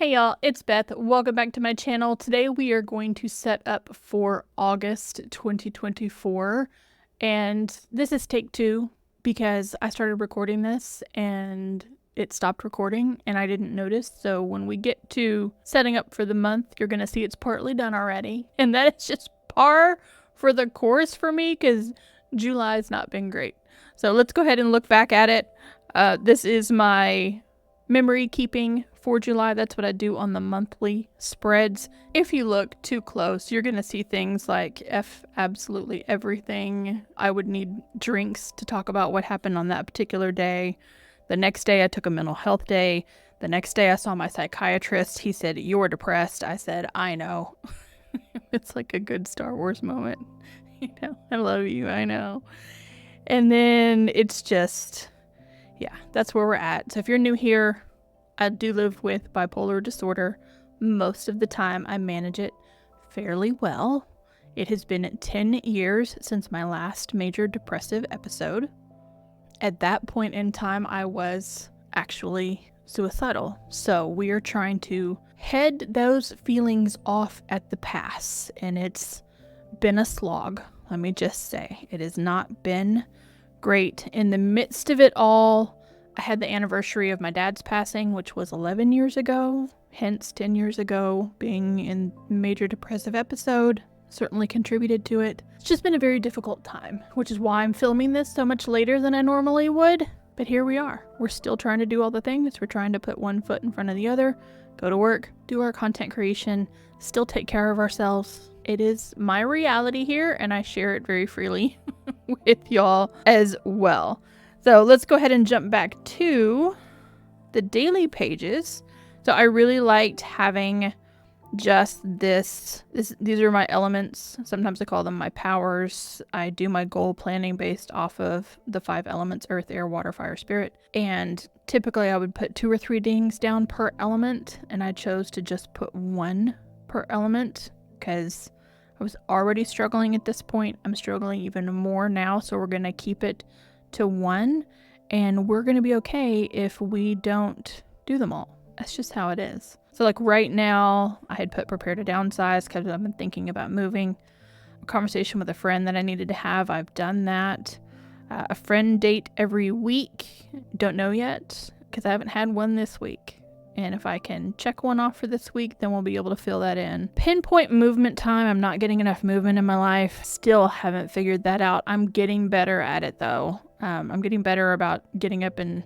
Hey y'all, it's Beth. Welcome back to my channel. Today we are going to set up for August 2024, and this is take 2 because I started recording this and it stopped recording and I didn't notice. So when we get to setting up for the month, you're going to see it's partly done already, and that is just par for the course for me because July's not been great. So let's go ahead and look back at it. This is my memory keeping for July. That's what I do on the monthly spreads. If you look too close, you're going to see things like absolutely everything. I would need drinks to talk about what happened on that particular day. The next day I took a mental health day. The next day I saw my psychiatrist. He said, "You're depressed." I said, "I know." It's like a good Star Wars moment. I love you, I know. And then it's just, yeah, that's where we're at. So if you're new here, I do live with bipolar disorder. Most of the time I manage it fairly well. It has been 10 years since my last major depressive episode. At that point in time, I was actually suicidal. So we are trying to head those feelings off at the pass, and it's been a slog. Let me just say, it has not been great. In the midst of it all, I had the anniversary of my dad's passing, which was 11 years ago, hence 10 years ago being in major depressive episode certainly contributed to it. It's just been a very difficult time, which is why I'm filming this so much later than I normally would. But here we are. We're still trying to do all the things. We're trying to put one foot in front of the other, go to work, do our content creation, still take care of ourselves. It is my reality here, and I share it very freely with y'all as well. So let's go ahead and jump back to the daily pages. So I really liked having just this. These are my elements. Sometimes I call them my powers. I do my goal planning based off of the 5 elements: earth, air, water, fire, spirit. And typically I would put 2 or 3 dings down per element, and I chose to just put 1 per element because I was already struggling at this point. I'm struggling even more now, so we're going to keep it to 1, and we're going to be okay if we don't do them all. That's just how it is. So like right now, I had put prepare to downsize because I've been thinking about moving. A conversation with a friend that I needed to have, I've done that. A friend date every week, don't know yet because I haven't had one this week. And if I can check one off for this week, then we'll be able to fill that in. Pinpoint movement time. I'm not getting enough movement in my life. Still haven't figured that out. I'm getting better at it though. I'm getting better about getting up and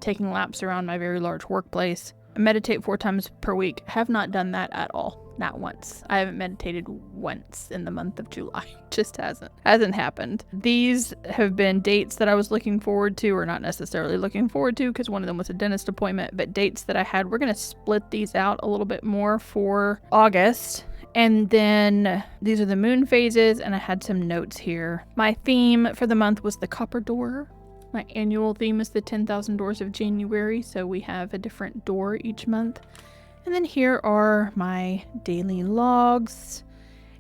taking laps around my very large workplace. I meditate 4 times per week. Have not done that at all. Not once. I haven't meditated once in the month of July. Just hasn't happened. These have been dates that I was looking forward to, or not necessarily looking forward to because one of them was a dentist appointment, but dates that I had. We're going to split these out a little bit more for August. And then these are the moon phases, and I had some notes here. My theme for the month was the copper door. My annual theme is the 10,000 doors of January, so we have a different door each month. And then here are my daily logs.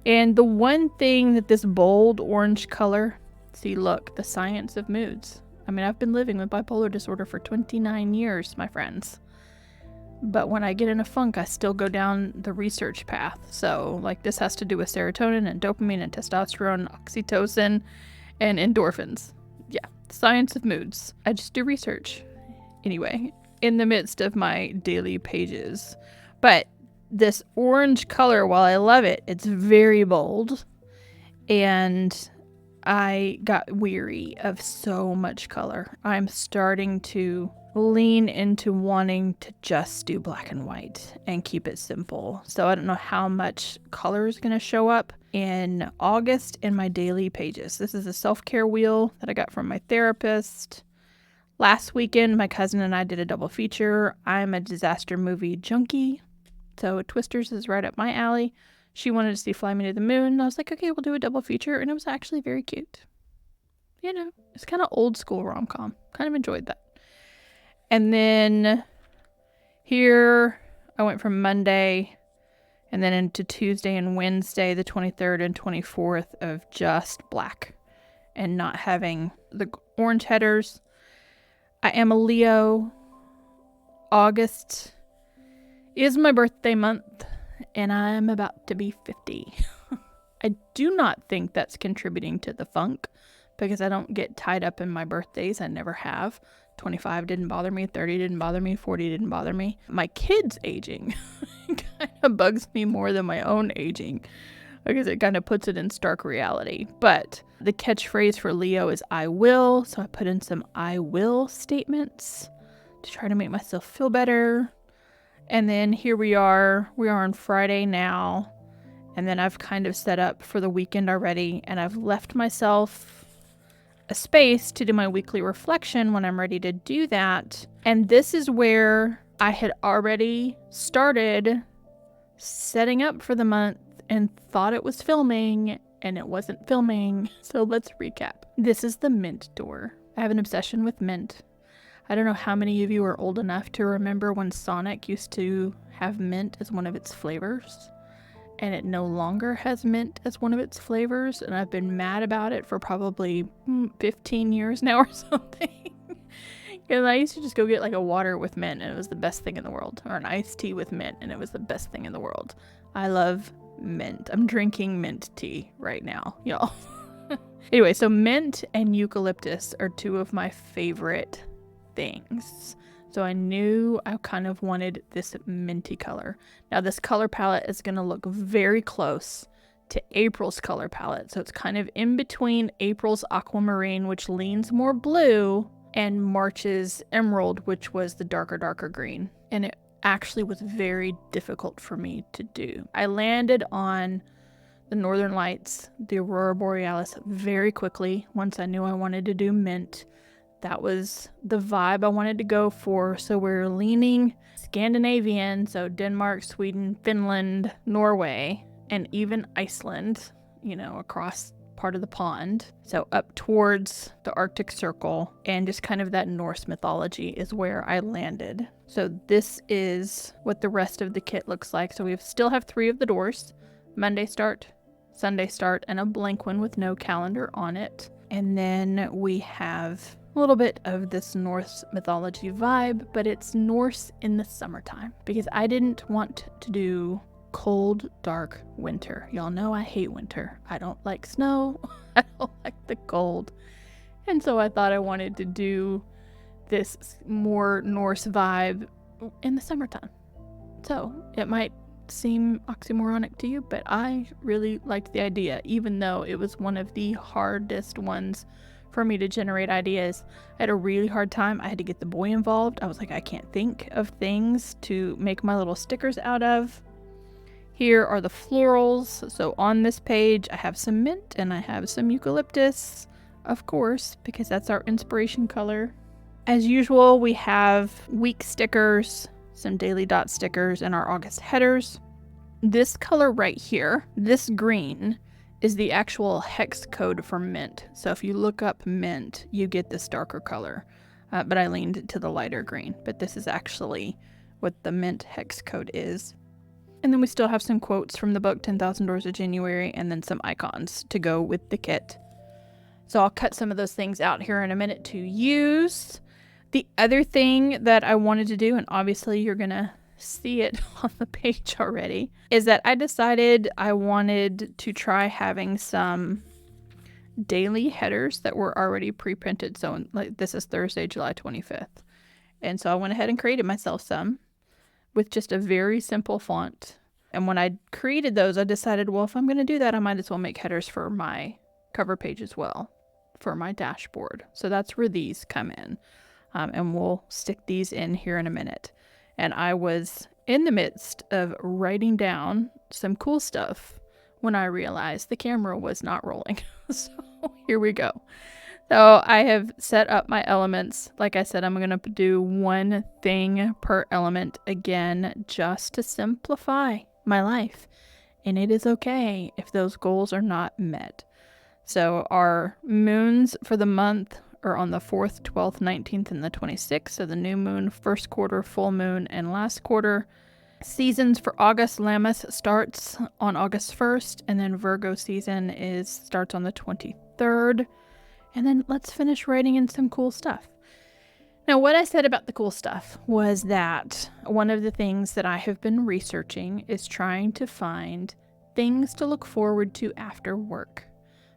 And the one thing that this bold orange color, see, look, the science of moods. I mean, I've been living with bipolar disorder for 29 years, my friends. But when I get in a funk, I still go down the research path. So like this has to do with serotonin and dopamine and testosterone, oxytocin, and endorphins. Yeah, science of moods. I just do research. Anyway, in the midst of my daily pages. But this orange color, while I love it, it's very bold. And I got weary of so much color. I'm starting to lean into wanting to just do black and white and keep it simple. So I don't know how much color is going to show up in August in my daily pages. This is a self-care wheel that I got from my therapist. Last weekend, my cousin and I did a double feature. I'm a disaster movie junkie, so Twisters is right up my alley. She wanted to see Fly Me to the Moon. I was like, okay, we'll do a double feature, and it was actually very cute. You know, it's kind of old school rom-com. Kind of enjoyed that. And then here, I went from Monday and then into Tuesday and Wednesday, the 23rd and 24th of just black and not having the orange headers. I am a Leo. August is my birthday month, and I'm about to be 50. I do not think that's contributing to the funk, because I don't get tied up in my birthdays. I never have. 25 didn't bother me, 30 didn't bother me, 40 didn't bother me. My kids aging kind of bugs me more than my own aging, because it kind of puts it in stark reality. But the catchphrase for Leo is I will, so I put in some I will statements to try to make myself feel better. And then here we are on Friday now, and then I've kind of set up for the weekend already, and I've left myself a space to do my weekly reflection when I'm ready to do that. And this is where I had already started setting up for the month and thought it was filming, and it wasn't filming. So let's recap. This is the mint door. I have an obsession with mint. I don't know how many of you are old enough to remember when Sonic used to have mint as one of its flavors, and it no longer has mint as one of its flavors, and I've been mad about it for probably 15 years now or something. Because I used to just go get like a water with mint, and it was the best thing in the world, or an iced tea with mint, and it was the best thing in the world. I love mint. I'm drinking mint tea right now, y'all. Anyway, so mint and eucalyptus are two of my favorite things. So I knew I kind of wanted this minty color. Now this color palette is going to look very close to April's color palette. So it's kind of in between April's aquamarine, which leans more blue, and March's emerald, which was the darker green. And it actually was very difficult for me to do. I landed on the Northern Lights, the Aurora Borealis, very quickly once I knew I wanted to do mint. That was the vibe I wanted to go for. So we're leaning Scandinavian, so Denmark, Sweden, Finland, Norway, and even Iceland, you know, across part of the pond. So up towards the Arctic Circle, and just kind of that Norse mythology is where I landed. So this is what the rest of the kit looks like. So we still have 3 of the doors: Monday start, Sunday start, and a blank one with no calendar on it. And then we have a little bit of this Norse mythology vibe, but it's Norse in the summertime, because I didn't want to do cold, dark winter. Y'all know I hate winter. I don't like snow. I don't like the cold. And so I thought I wanted to do this more Norse vibe in the summertime. So it might seem oxymoronic to you, but I really liked the idea, even though it was one of the hardest ones for me to generate ideas. I had a really hard time. I had to get the boy involved. I was like, I can't think of things to make my little stickers out of. Here are the florals. So on this page, I have some mint and I have some eucalyptus, of course, because that's our inspiration color. As usual, we have week stickers, some daily dot stickers, and our August headers. This color right here, this green, is the actual hex code for mint. So if you look up mint, you get this darker color, but I leaned to the lighter green. But this is actually what the mint hex code is. And then we still have some quotes from the book 10,000 Doors of January, and then some icons to go with the kit. So I'll cut some of those things out here in a minute to use. The other thing that I wanted to do, and obviously you're gonna see it on the page already, is that I decided I wanted to try having some daily headers that were already pre-printed. So like this is Thursday, July 25th. And so I went ahead and created myself some with just a very simple font. And when I created those, I decided, well, if I'm going to do that, I might as well make headers for my cover page as well, for my dashboard. So that's where these come in. And we'll stick these in here in a minute. And I was in the midst of writing down some cool stuff when I realized the camera was not rolling. So here we go. So I have set up my elements. Like I said, I'm going to do one thing per element again, just to simplify my life. And it is okay if those goals are not met. So our moons for the month are on the 4th, 12th, 19th, and the 26th. So the new moon, first quarter, full moon, and last quarter. Seasons for August, Lammas starts on August 1st, and then Virgo season starts on the 23rd. And then let's finish writing in some cool stuff. Now, what I said about the cool stuff was that one of the things that I have been researching is trying to find things to look forward to after work.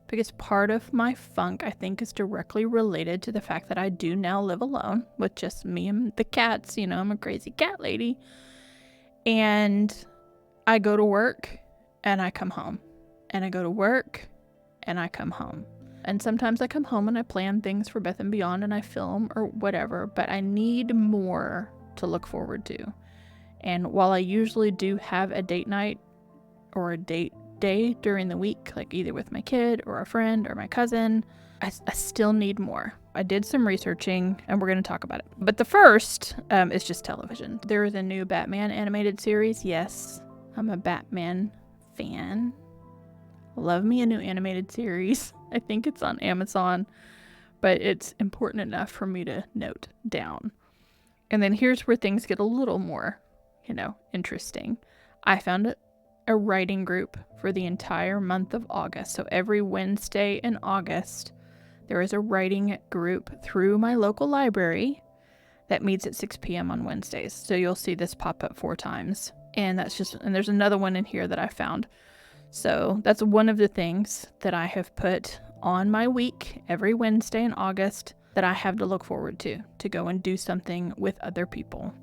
Because part of my funk, I think, is directly related to the fact that I do now live alone with just me and the cats. You know, I'm a crazy cat lady. And I go to work and I come home. And I go to work and I come home. And sometimes I come home and I plan things for Beth and Beyond and I film or whatever, but I need more to look forward to. And while I usually do have a date night or a date day during the week, like either with my kid or a friend or my cousin, I still need more. I did some researching and we're going to talk about it. But the first is just television. There is a new Batman animated series. Yes, I'm a Batman fan. Love me a new animated series. I think it's on Amazon, but it's important enough for me to note down. And then here's where things get a little more, interesting. I found a writing group for the entire month of August. So every Wednesday in August, there is a writing group through my local library that meets at 6 p.m. on Wednesdays. So you'll see this pop up 4 times. And there's another one in here that I found. So that's one of the things that I have put on my week every Wednesday in August that I have to look forward to go and do something with other people.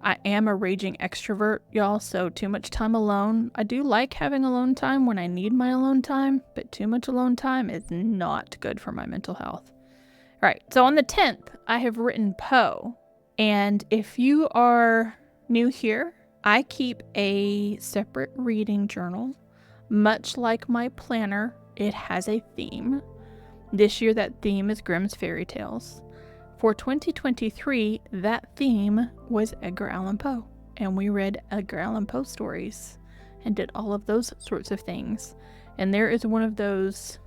I am a raging extrovert, y'all, so too much time alone. I do like having alone time when I need my alone time, but too much alone time is not good for my mental health. All right, so on the 10th, I have written Poe. And if you are new here, I keep a separate reading journal. Much like my planner, it has a theme. This year, that theme is Grimm's Fairy Tales. For 2023, that theme was Edgar Allan Poe, and we read Edgar Allan Poe stories and did all of those sorts of things. And there is one of those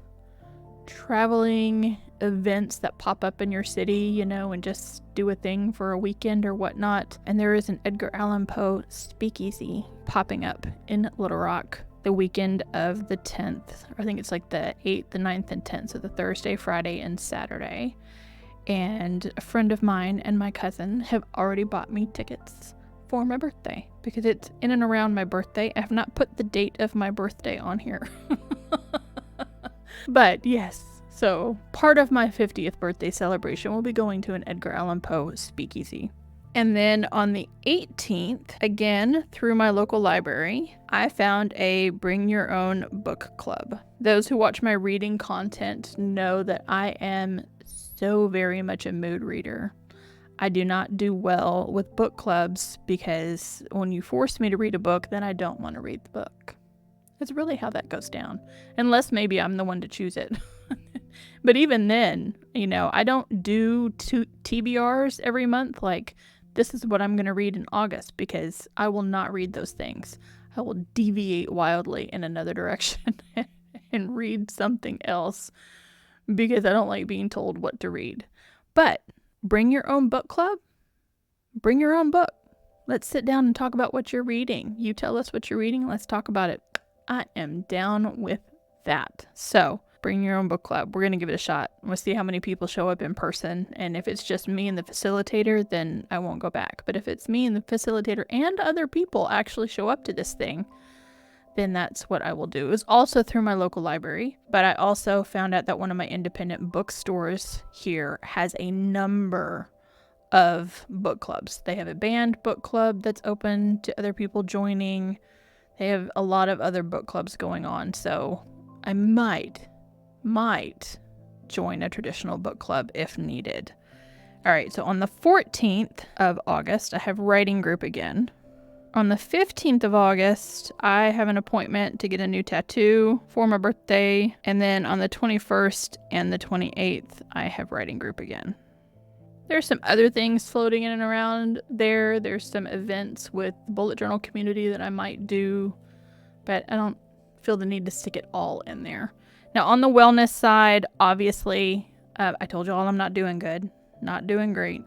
traveling events that pop up in your city, and just do a thing for a weekend or whatnot. And there is an Edgar Allan Poe speakeasy popping up in Little Rock the weekend of the 10th. I think it's like the 8th, the 9th, and 10th, so the Thursday, Friday, and Saturday. And a friend of mine and my cousin have already bought me tickets for my birthday because it's in and around my birthday. I have not put the date of my birthday on here. But yes, so part of my 50th birthday celebration will be going to an Edgar Allan Poe speakeasy. And then on the 18th, again, through my local library, I found a Bring Your Own book club. Those who watch my reading content know that I am so very much a mood reader. I do not do well with book clubs because when you force me to read a book, then I don't want to read the book. That's really how that goes down. Unless maybe I'm the one to choose it. But even then, I don't do TBRs every month. Like, this is what I'm going to read in August because I will not read those things. I will deviate wildly in another direction and read something else because I don't like being told what to read. But bring your own book club. Bring your own book. Let's sit down and talk about what you're reading. You tell us what you're reading. Let's talk about it. I am down with that. So bring your own book club. We're going to give it a shot. We'll see how many people show up in person. And if it's just me and the facilitator, then I won't go back. But if it's me and the facilitator and other people actually show up to this thing, then that's what I will do. It was also through my local library. But I also found out that one of my independent bookstores here has a number of book clubs. They have a band book club that's open to other people joining. They have a lot of other book clubs going on. So I might join a traditional book club if needed. All right, so on the 14th of August, I have writing group again. On the 15th of August, I have an appointment to get a new tattoo for my birthday. And then on the 21st and the 28th, I have writing group again. There's some other things floating in and around there. There's some events with the bullet journal community that I might do, but I don't feel the need to stick it all in there. Now, on the wellness side, obviously, I told you all I'm not doing good, not doing great,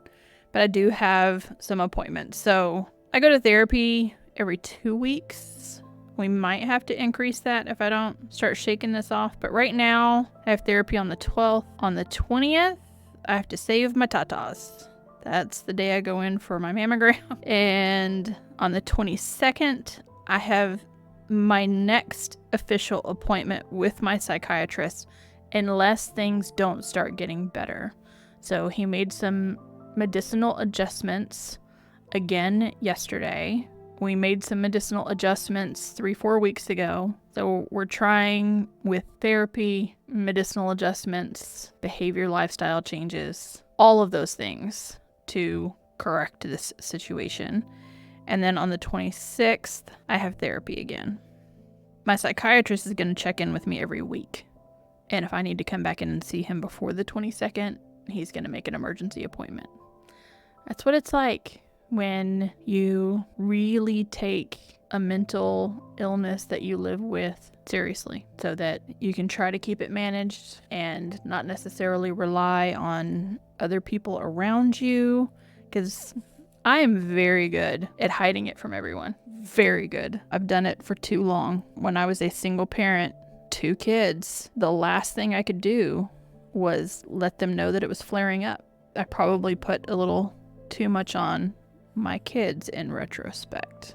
but I do have some appointments. So I go to therapy every 2 weeks. We might have to increase that if I don't start shaking this off. But right now, I have therapy on the 12th. On the 20th, I have to save my tatas. That's the day I go in for my mammogram. And on the 22nd, I have my next official appointment with my psychiatrist unless things don't start getting better. So he made some medicinal adjustments again yesterday. We made some medicinal adjustments 3-4 weeks ago. So we're trying with therapy, medicinal adjustments, behavior, lifestyle changes, all of those things to correct this situation. And then on the 26th, I have therapy again. My psychiatrist is going to check in with me every week. And if I need to come back in and see him before the 22nd, he's going to make an emergency appointment. That's what it's like when you really take a mental illness that you live with seriously, so that you can try to keep it managed and not necessarily rely on other people around you, because I am very good at hiding it from everyone. Very good. I've done it for too long. When I was a single parent, 2 kids, the last thing I could do was let them know that it was flaring up. I probably put a little too much on my kids in retrospect.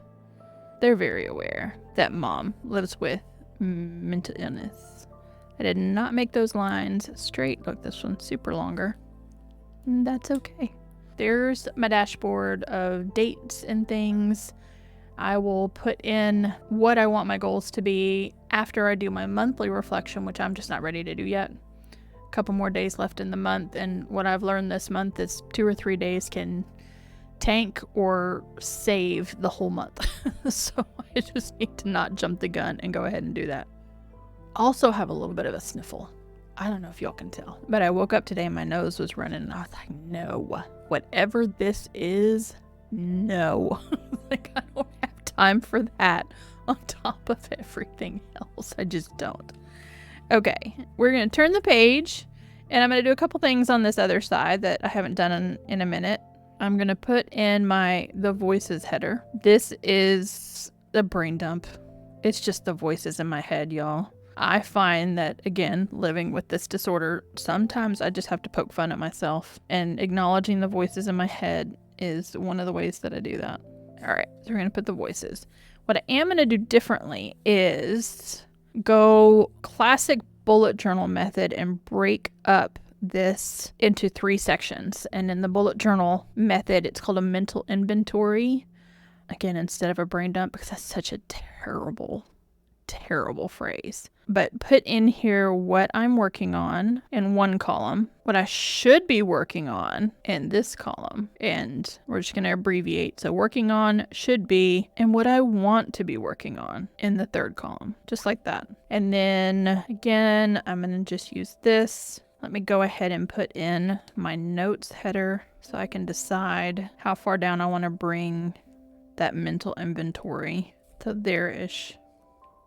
They're very aware that mom lives with mental illness. I did not make those lines straight. Look, this one's super longer. That's okay. There's my dashboard of dates and things. I will put in what I want my goals to be after I do my monthly reflection, which I'm just not ready to do yet. A couple more days left in the month, and what I've learned this month is 2 or 3 days can tank or save the whole month. So I just need to not jump the gun and go ahead and do that. Also have a little bit of a sniffle. I don't know if y'all can tell, but I woke up today and my nose was running and I was like, no, whatever this is, no. Like, I don't have time for that on top of everything else. I just don't. Okay, we're going to turn the page and I'm going to do a couple things on this other side that I haven't done in a minute. I'm going to put in the voices header. This is the brain dump. It's just the voices in my head, y'all. I find that, again, living with this disorder, sometimes I just have to poke fun at myself, and acknowledging the voices in my head is one of the ways that I do that. All right, so we're going to put the voices. What I am going to do differently is go classic bullet journal method and break up this into 3 sections. And in the bullet journal method, it's called a mental inventory. Again, instead of a brain dump, because that's such a terrible phrase. But put in here what I'm working on in one column, what I should be working on in this column, and we're just going to abbreviate. So working on, should be, and what I want to be working on in the 3rd column, just like that. And then again, I'm going to just use this. Let me go ahead and put in my notes header so I can decide how far down I want to bring that mental inventory. So there-ish.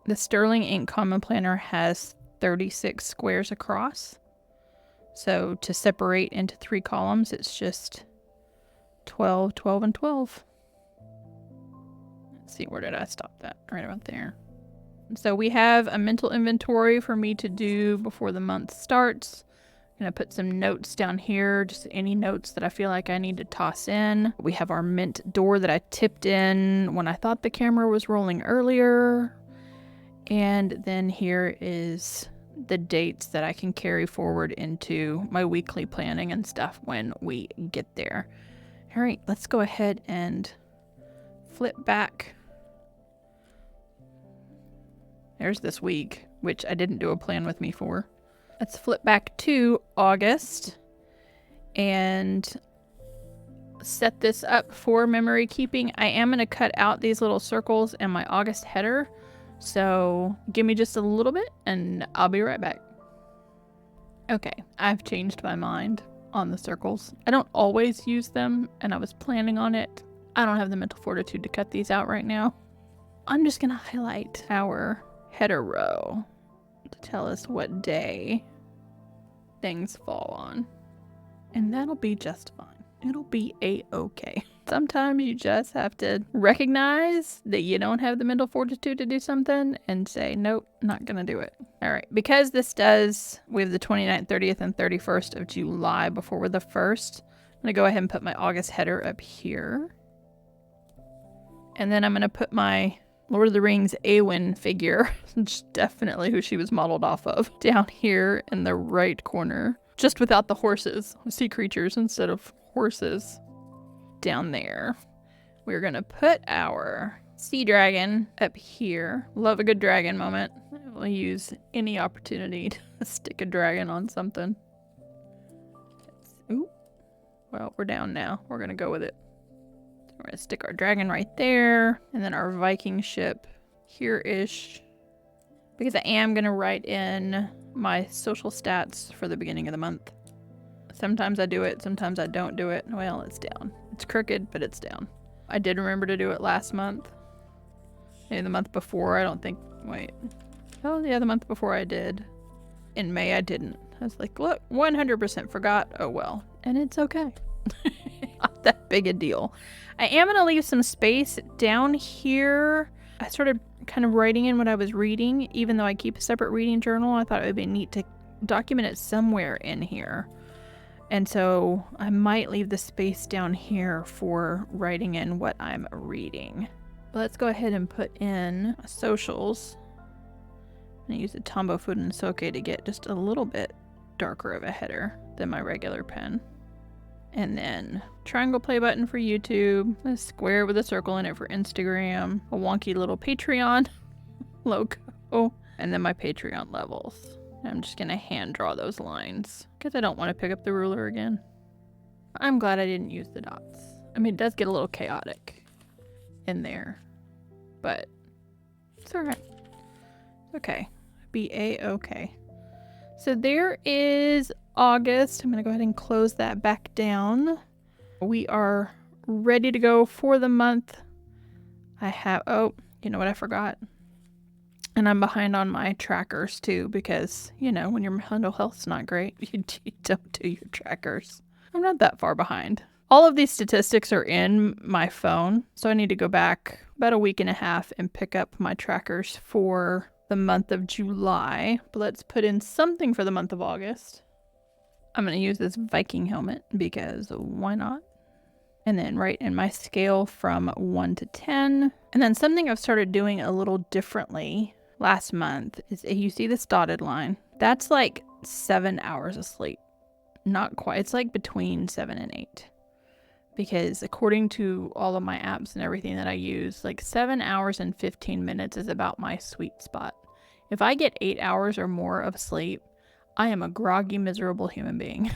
The Sterling Ink Common Planner has 36 squares across. So to separate into 3 columns, it's just 12, 12, and 12. Let's see, where did I stop that? Right about there. So we have a mental inventory for me to do before the month starts. I'm going to put some notes down here, just any notes that I feel like I need to toss in. We have our mint door that I tipped in when I thought the camera was rolling earlier. And then here is the dates that I can carry forward into my weekly planning and stuff when we get there. All right, let's go ahead and flip back. There's this week, which I didn't do a plan with me for. Let's flip back to August and set this up for memory keeping. I am going to cut out these little circles in my August header. So give me just a little bit and I'll be right back. Okay, I've changed my mind on the circles. I don't always use them and I was planning on it. I don't have the mental fortitude to cut these out right now. I'm just going to highlight our header row to tell us what day things fall on. And that'll be just fine. It'll be a-okay. Sometimes you just have to recognize that you don't have the mental fortitude to do something and say, nope, not gonna do it. All right, because we have the 29th, 30th, and 31st of July before we're the 1st, I'm gonna go ahead and put my August header up here. And then I'm gonna put my Lord of the Rings Éowyn figure, which is definitely who she was modeled off of, down here in the right corner. Just without the horses. Sea creatures instead of horses. Down there. We're gonna put our sea dragon up here. Love a good dragon moment. I'll use any opportunity to stick a dragon on something. Ooh. Well, we're down now. We're gonna go with it. We're gonna stick our dragon right there, and then our Viking ship here-ish. Because I am gonna write in my social stats for the beginning of the month. Sometimes I do it, sometimes I don't do it. Well, it's down. It's crooked, but it's down. I did remember to do it last month. Maybe the month before, I don't think, wait. Oh yeah, the month before I did. In May I didn't. I was like, look, 100% forgot. Oh well. And it's okay. Not that big a deal. I am going to leave some space down here. I started kind of writing in what I was reading, even though I keep a separate reading journal. I thought it would be neat to document it somewhere in here. And so I might leave the space down here for writing in what I'm reading. But let's go ahead and put in socials. I'm going to use the Tombow Food and Soke to get just a little bit darker of a header than my regular pen. And then triangle play button for YouTube, a square with a circle in it for Instagram, a wonky little Patreon logo, and then my Patreon levels. I'm just gonna hand draw those lines because I don't want to pick up the ruler again. I'm glad I didn't use the dots. I mean, it does get a little chaotic in there, but it's all right. Okay, be a-okay. So there is August. I'm gonna go ahead and close that back down. We are ready to go for the month. I have, oh, you know what I forgot? And I'm behind on my trackers too, because, you know, when your mental health's not great, you don't do your trackers. I'm not that far behind. All of these statistics are in my phone, so I need to go back about a week and a half and pick up my trackers for the month of July. But let's put in something for the month of August. I'm going to use this Viking helmet because why not? And then write in my scale from 1 to 10. And then something I've started doing a little differently last month is, you see this dotted line? That's like 7 hours of sleep. Not quite. It's like between 7 and 8. Because according to all of my apps and everything that I use, like 7 hours and 15 minutes is about my sweet spot. If I get 8 hours or more of sleep, I am a groggy, miserable human being.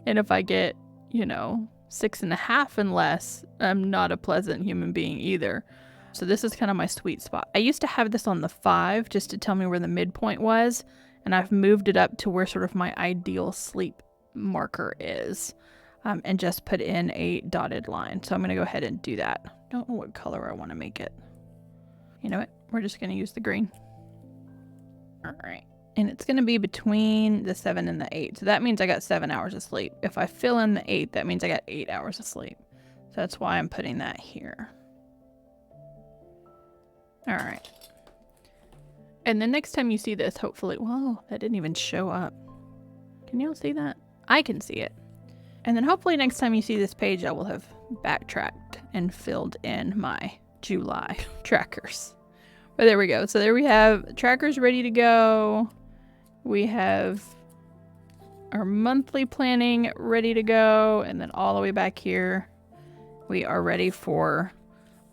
And if I get, you know, 6.5 and less, I'm not a pleasant human being either. So this is kind of my sweet spot. I used to have this on the 5 just to tell me where the midpoint was, and I've moved it up to where sort of my ideal sleep marker is, and just put in a dotted line. So I'm going to go ahead and do that. Don't know what color I want to make it. You know what? We're just going to use the green. All right. And it's going to be between the 7 and the 8. So that means I got 7 hours of sleep. If I fill in the 8, that means I got 8 hours of sleep. So that's why I'm putting that here. All right. And the next time you see this, hopefully, whoa, that didn't even show up. Can you all see that? I can see it. And then hopefully next time you see this page, I will have backtracked and filled in my July trackers. But there we go. So there we have trackers ready to go. We have our monthly planning ready to go. And then all the way back here, we are ready for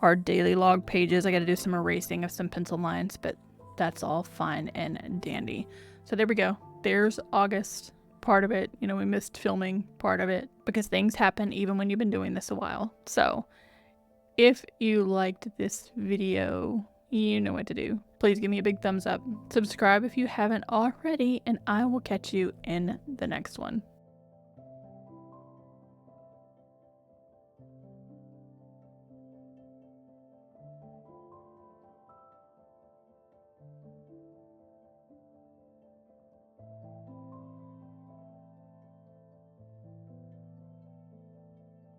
our daily log pages. I got to do some erasing of some pencil lines, but that's all fine and dandy. So there we go. There's August. Part of it, you know, we missed filming part of it because things happen even when you've been doing this a while. So if you liked this video, you know what to do. Please give me a big thumbs up. Subscribe if you haven't already, and I will catch you in the next one.